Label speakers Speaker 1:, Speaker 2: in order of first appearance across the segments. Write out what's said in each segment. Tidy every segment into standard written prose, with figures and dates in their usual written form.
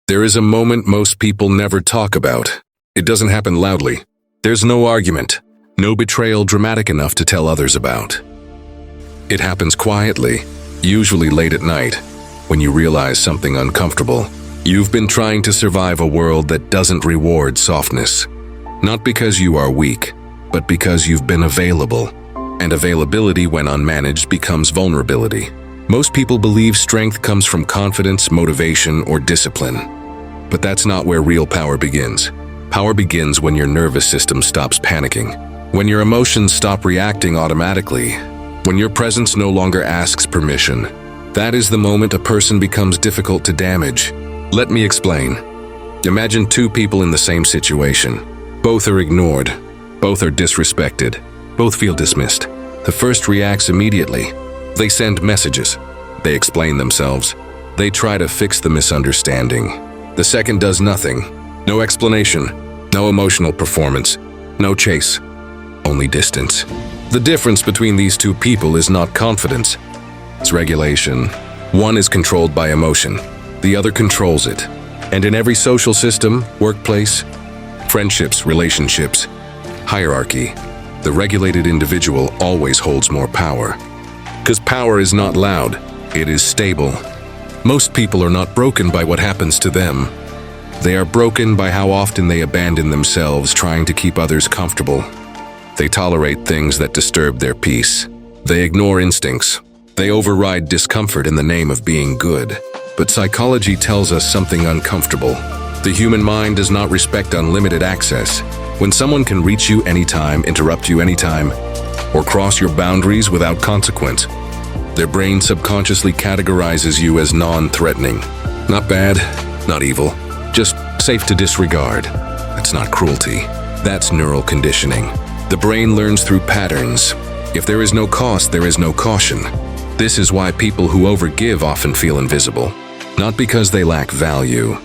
Speaker 1: There is a moment most people never talk about. It doesn't happen loudly. There's no argument, no betrayal dramatic enough to tell others about. It happens quietly, usually late at night, when you realize something uncomfortable. You've been trying to survive a world that doesn't reward softness. Not because you are weak, but because you've been available. And availability, when unmanaged, becomes vulnerability. Most people believe strength comes from confidence, motivation, or discipline. But that's not where real power begins. Power begins when your nervous system stops panicking, when your emotions stop reacting automatically, when your presence no longer asks permission. That is the moment a person becomes difficult to damage. Let me explain. Imagine two people in the same situation. Both are ignored. Both are disrespected. Both feel dismissed. The first reacts immediately. They send messages. They explain themselves. They try to fix the misunderstanding. The second does nothing. No explanation. No emotional performance. No chase. Only distance. The difference between these two people is not confidence. It's regulation. One is controlled by emotion. The other controls it. And in every social system, workplace, friendships, relationships, hierarchy, the regulated individual always holds more power. Because power is not loud, it is stable. Most people are not broken by what happens to them. They are broken by how often they abandon themselves trying to keep others comfortable. They tolerate things that disturb their peace. They ignore instincts. They override discomfort in the name of being good. But psychology tells us something uncomfortable. The human mind does not respect unlimited access. When someone can reach you anytime, interrupt you anytime, or cross your boundaries without consequence, their brain subconsciously categorizes you as non-threatening. Not bad, not evil, just safe to disregard. That's not cruelty. That's neural conditioning. The brain learns through patterns. If there is no cost, there is no caution. This is why people who overgive often feel invisible. Not because they lack value,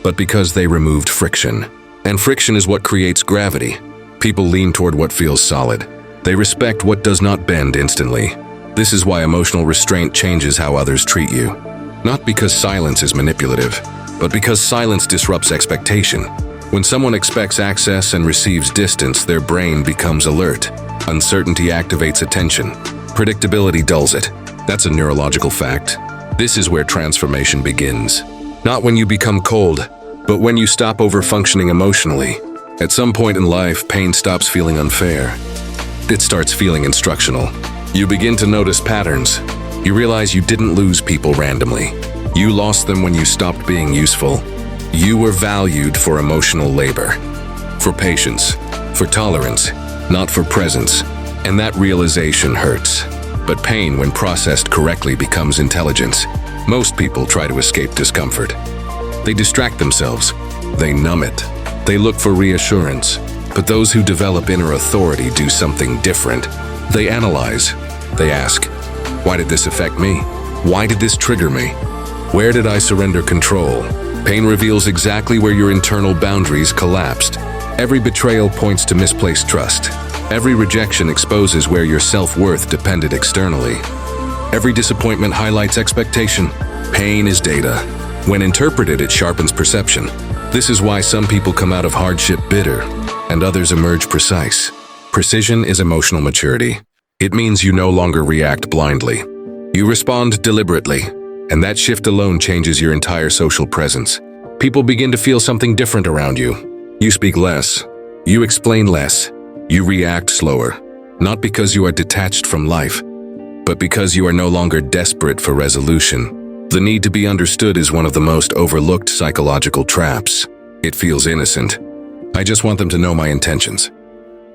Speaker 1: but because they removed friction. And friction is what creates gravity. People lean toward what feels solid. They respect what does not bend instantly. This is why emotional restraint changes how others treat you. Not because silence is manipulative, but because silence disrupts expectation. When someone expects access and receives distance, their brain becomes alert. Uncertainty activates attention. Predictability dulls it. That's a neurological fact. This is where transformation begins. Not when you become cold, but when you stop over-functioning emotionally. At some point in life, pain stops feeling unfair. It starts feeling instructional. You begin to notice patterns. You realize you didn't lose people randomly. You lost them when you stopped being useful. You were valued for emotional labor, for patience, for tolerance, not for presence. And that realization hurts. But pain, when processed correctly, becomes intelligence. Most people try to escape discomfort. They distract themselves. They numb it. They look for reassurance. But those who develop inner authority do something different. They analyze. They ask, why did this affect me? Why did this trigger me? Where did I surrender control? Pain reveals exactly where your internal boundaries collapsed. Every betrayal points to misplaced trust. Every rejection exposes where your self-worth depended externally. Every disappointment highlights expectation. Pain is data. When interpreted, it sharpens perception. This is why some people come out of hardship bitter, and others emerge precise. Precision is emotional maturity. It means you no longer react blindly. You respond deliberately, and that shift alone changes your entire social presence. People begin to feel something different around you. You speak less. You explain less. You react slower. Not because you are detached from life, but because you are no longer desperate for resolution. The need to be understood is one of the most overlooked psychological traps. It feels innocent. I just want them to know my intentions.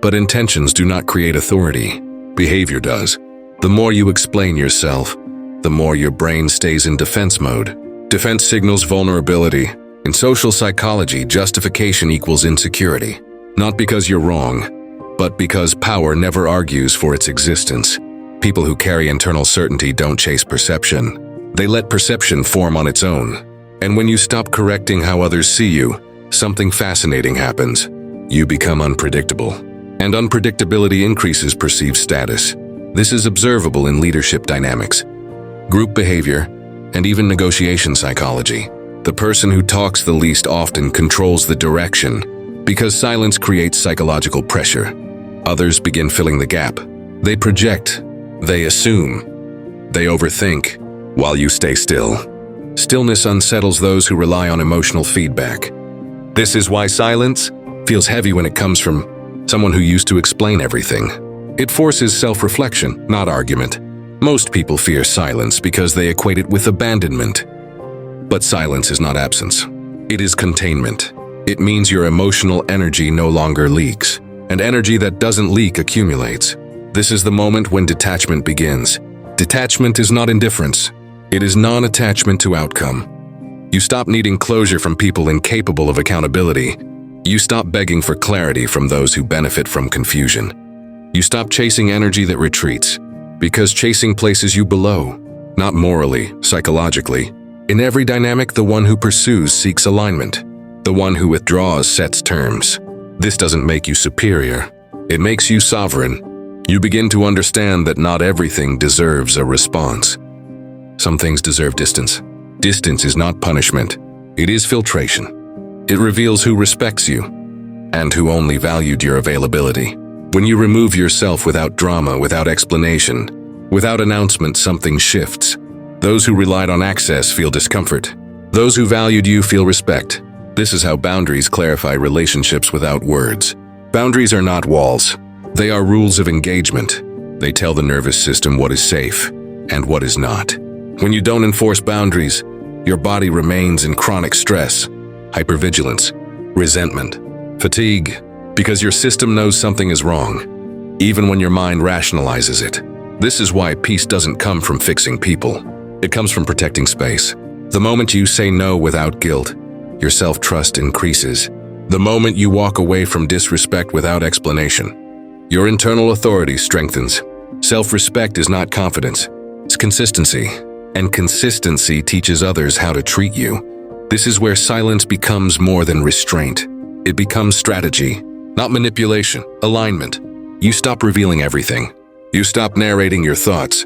Speaker 1: But intentions do not create authority. Behavior does. The more you explain yourself, the more your brain stays in defense mode. Defense signals vulnerability. In social psychology, justification equals insecurity. Not because you're wrong, but because power never argues for its existence. People who carry internal certainty don't chase perception. They let perception form on its own. And when you stop correcting how others see you, something fascinating happens. You become unpredictable. And unpredictability increases perceived status. This is observable in leadership dynamics, group behavior, and even negotiation psychology. The person who talks the least often controls the direction, because silence creates psychological pressure. Others begin filling the gap. They project, they assume, they overthink, while you stay still. Stillness unsettles those who rely on emotional feedback. This is why silence feels heavy when it comes from someone who used to explain everything. It forces self-reflection, not argument. Most people fear silence because they equate it with abandonment. But silence is not absence. It is containment. It means your emotional energy no longer leaks, and energy that doesn't leak accumulates. This is the moment when detachment begins. Detachment is not indifference. It is non-attachment to outcome. You stop needing closure from people incapable of accountability. You stop begging for clarity from those who benefit from confusion. You stop chasing energy that retreats, because chasing places you below, not morally, psychologically. In every dynamic, the one who pursues seeks alignment. The one who withdraws sets terms. This doesn't make you superior. It makes you sovereign. You begin to understand that not everything deserves a response. Some things deserve distance. Distance is not punishment. It is filtration. It reveals who respects you and who only valued your availability. When you remove yourself without drama, without explanation, without announcement, something shifts. Those who relied on access feel discomfort. Those who valued you feel respect. This is how boundaries clarify relationships without words. Boundaries are not walls. They are rules of engagement. They tell the nervous system what is safe and what is not. When you don't enforce boundaries, your body remains in chronic stress, hypervigilance, resentment, fatigue, because your system knows something is wrong, even when your mind rationalizes it. This is why peace doesn't come from fixing people. It comes from protecting space. The moment you say no without guilt, your self-trust increases. The moment you walk away from disrespect without explanation, your internal authority strengthens. Self-respect is not confidence, it's consistency. And consistency teaches others how to treat you. This is where silence becomes more than restraint. It becomes strategy, not manipulation, alignment. You stop revealing everything. You stop narrating your thoughts.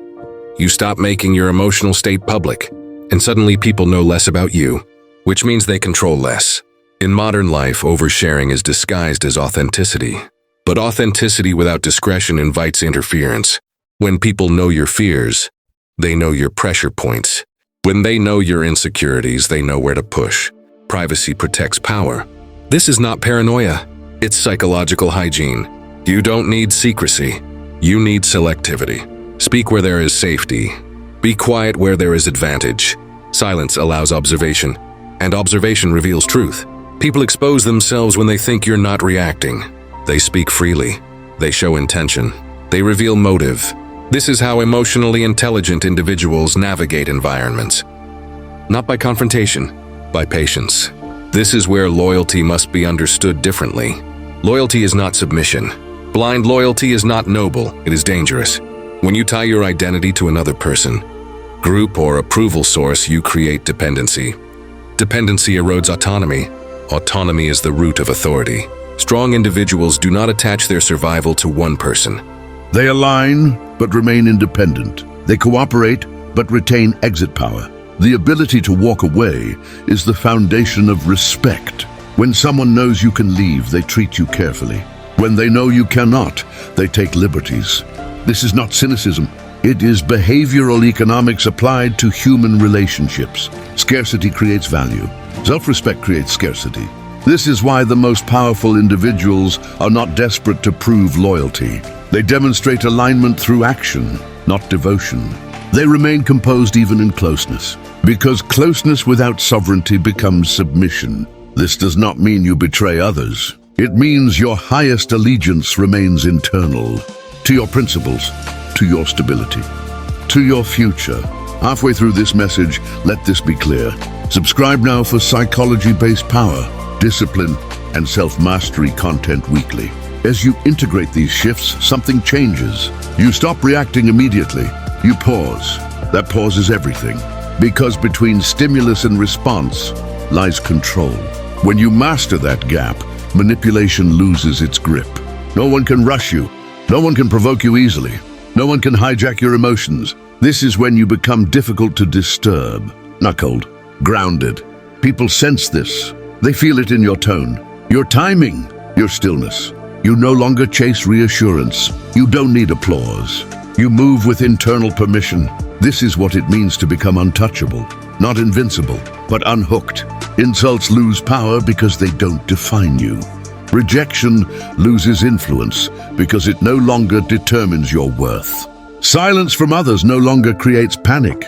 Speaker 1: You stop making your emotional state public, and suddenly people know less about you, which means they control less. In modern life, oversharing is disguised as authenticity. But authenticity without discretion invites interference. When people know your fears, they know your pressure points. When they know your insecurities, they know where to push. Privacy protects power. This is not paranoia. It's psychological hygiene. You don't need secrecy. You need selectivity. Speak where there is safety. Be quiet where there is advantage. Silence allows observation, and observation reveals truth. People expose themselves when they think you're not reacting. They speak freely. They show intention. They reveal motive. This is how emotionally intelligent individuals navigate environments. Not by confrontation, by patience. This is where loyalty must be understood differently. Loyalty is not submission. Blind loyalty is not noble, it is dangerous. When you tie your identity to another person, group, or approval source, you create dependency. Dependency erodes autonomy. Autonomy is the root of authority. Strong individuals do not attach their survival to one person.
Speaker 2: They align, but remain independent. They cooperate, but retain exit power. The ability to walk away is the foundation of respect. When someone knows you can leave, they treat you carefully. When they know you cannot, they take liberties. This is not cynicism. It is behavioral economics applied to human relationships. Scarcity creates value. Self-respect creates scarcity. This is why the most powerful individuals are not desperate to prove loyalty. They demonstrate alignment through action, not devotion. They remain composed even in closeness, because closeness without sovereignty becomes submission. This does not mean you betray others. It means your highest allegiance remains internal, to your principles, to your stability, to your future. Halfway through this message, let this be clear. Subscribe now for psychology-based power, discipline, and self-mastery content weekly. As you integrate these shifts, something changes. You stop reacting immediately. You pause. That pause is everything. Because between stimulus and response lies control. When you master that gap, manipulation loses its grip. No one can rush you. No one can provoke you easily. No one can hijack your emotions. This is when you become difficult to disturb. Not cold, grounded. People sense this. They feel it in your tone, your timing, your stillness. You no longer chase reassurance. You don't need applause. You move with internal permission. This is what it means to become untouchable, not invincible, but unhooked. Insults lose power because they don't define you. Rejection loses influence because it no longer determines your worth. Silence from others no longer creates panic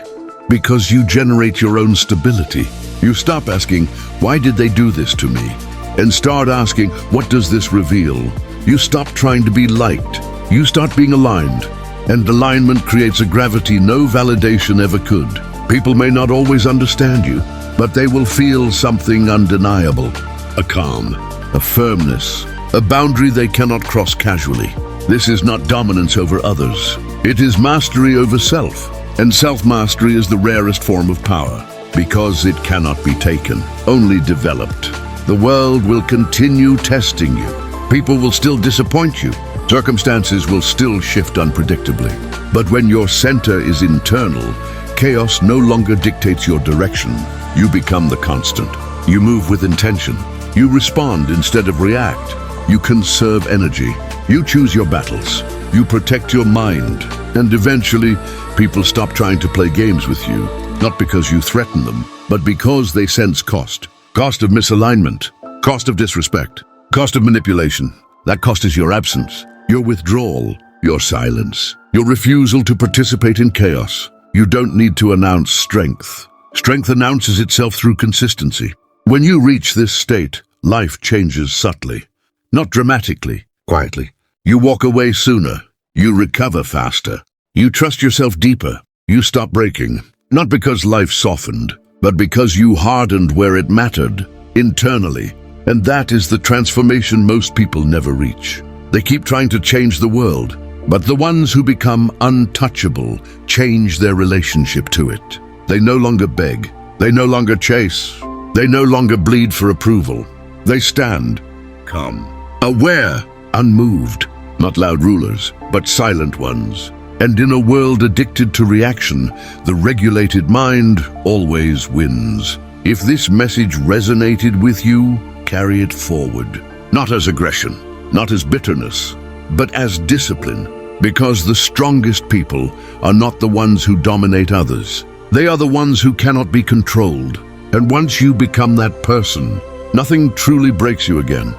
Speaker 2: because you generate your own stability. You stop asking, why did they do this to me? And start asking, what does this reveal? You stop trying to be liked. You start being aligned. And alignment creates a gravity no validation ever could. People may not always understand you, but they will feel something undeniable. A calm, a firmness, a boundary they cannot cross casually. This is not dominance over others. It is mastery over self. And self-mastery is the rarest form of power, because it cannot be taken, only developed. The world will continue testing you. People will still disappoint you. Circumstances will still shift unpredictably. But when your center is internal, chaos no longer dictates your direction. You become the constant. You move with intention. You respond instead of react. You conserve energy. You choose your battles. You protect your mind. And eventually, people stop trying to play games with you, not because you threaten them, but because they sense cost. Cost of misalignment, cost of disrespect, cost of manipulation. That cost is your absence, your withdrawal, your silence, your refusal to participate in chaos. You don't need to announce strength. Strength announces itself through consistency. When you reach this state, life changes subtly, not dramatically, quietly. You walk away sooner. You recover faster. You trust yourself deeper. You stop breaking, not because life softened, but because you hardened where it mattered, internally. And that is the transformation most people never reach. They keep trying to change the world, but the ones who become untouchable change their relationship to it. They no longer beg. They no longer chase. They no longer bleed for approval. They stand, calm, aware, unmoved. Not loud rulers, but silent ones. And in a world addicted to reaction, the regulated mind always wins. If this message resonated with you, carry it forward. Not as aggression, not as bitterness, but as discipline. Because the strongest people are not the ones who dominate others. They are the ones who cannot be controlled. And once you become that person, nothing truly breaks you again.